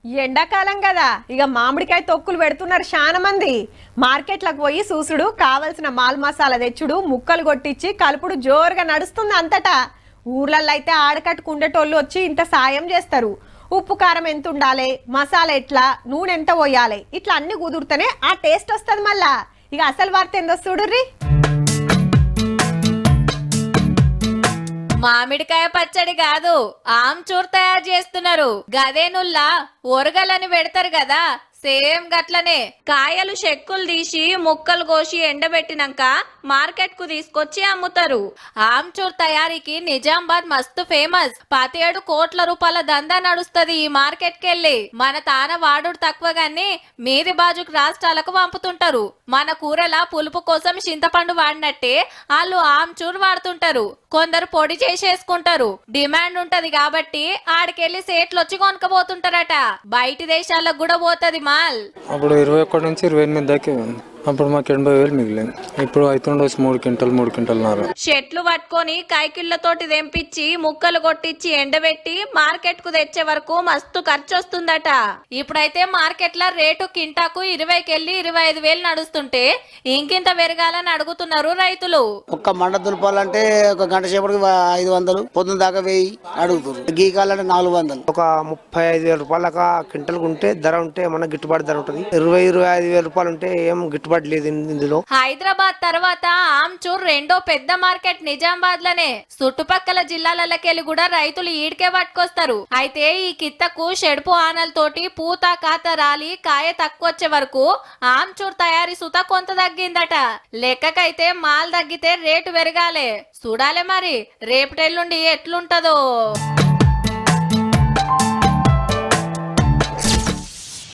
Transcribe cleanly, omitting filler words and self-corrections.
ఎండాకాలం కదా ఇక మామిడికాయ తొక్కులు పెడుతున్నారు చాలా మంది. మార్కెట్లకు పోయి చూసుడు, కావలసిన మాల్ మసాలా తెచ్చుడు, ముక్కలు కొట్టించి కలుపుడు జోరుగా నడుస్తుంది అంతటా. ఊర్లల్లో అయితే ఆడకట్టుకుండేటోళ్ళు వచ్చి ఇంత సాయం చేస్తారు. ఉప్పు కారం ఎంత ఉండాలి, మసాలా ఎట్లా, నూనె ఎంత పోయాలి, ఇట్లా అన్ని కుదురుతూనే ఆ టేస్ట్ వస్తుంది. మళ్ళా ఇక అసలు వార్త ఏందో చూడుర్రి. మామిడికాయ పచ్చడి కాదు, ఆమ్చూర్ తయారు చేస్తున్నారు. గదేనుల్లా ఒరగలని పెడతారు కదా, సేమ్ గట్లనే కాయలు చెక్కులు తీసి ముక్కలు కోసి ఎండబెట్టినాక మార్కెట్ కు తీసుకొచ్చి అమ్ముతారు. ఆమ్చూర్ తయారీకి నిజామాబాద్ మస్తు ఫేమస్. 17 కోట్ల రూపాయల దందా నడుస్తుంది ఈ మార్కెట్ కెళ్ళి. మన తాన వాడుడు తక్కువ గాని మీది బాజుకు రాష్ట్రాలకు పంపుతుంటారు. మన కూరల పులుపు కోసం చింతపండు వాడినట్టే వాళ్ళు ఆమ్చూర్ వాడుతుంటారు. కొందరు పొడి చేసేసుకుంటారు. డిమాండ్ ఉంటది కాబట్టి ఆడికెళ్లి సేట్లు వచ్చి కొనుక్కపోతుంటారట. బయటి దేశాలకు కూడా పోతది మాల్. అప్పుడు 21 నుంచి 28 దాకా ఉంది. అప్పుడు మాకు 80,000 మిగిలింది. ఇప్పుడు అవుతుండొచ్చు 3 క్వింటల్ చెట్లు పట్టుకొని కైకిళ్లతోటి తెంపించి ముక్కలు కొట్టించి ఎండబెట్టి మార్కెట్ కు తెచ్చే వరకు మస్తు ఖర్చు వస్తుందట. ఇప్పుడైతే మార్కెట్ లో రేటు కింటాకు 20కెళ్ళి 25,000 నడుస్తుంటే ఇంకింత పెరగాలని అడుగుతున్నారు రైతులు. ఒక్క మండ దులపాలంటే ఒక గంట సేపటికి 500, పొద్దున దాకా 1000 అడుగుతారు. గీకాలంటే 400. ఒక 35,000 రూపాయలక క్వింటల్ ఉంటే ధర ఉంటే మన గిట్టుబాటు ధర ఉంటుంది. 20-25,000 రూపాయలు ఉంటే ఏం గిట్టుబాటు లేదు ఇందులో. హైదరాబాద్ తర్వాత ఆమ్చూర్ రెండో పెద్ద మార్కెట్ నిజామాబాద్ లోనే. చుట్టుపక్కల జిల్లాలకెళ్ళి కూడా రైతులు ఈడికే పట్టుకొస్తారు. అయితే ఈ కిత్తకు షెడుపు ఆనలతోటి పూత కాత రాలి కాయ తక్కువ వచ్చే వరకు ఆమ్చూర్ తయారీ సుత కొంత తగ్గిందట. లెక్కకైతే మాల్ తగ్గితే రేటు పెరగాలే. చూడాలే మరి రేపటెల్లుండి ఎట్లుంటదో.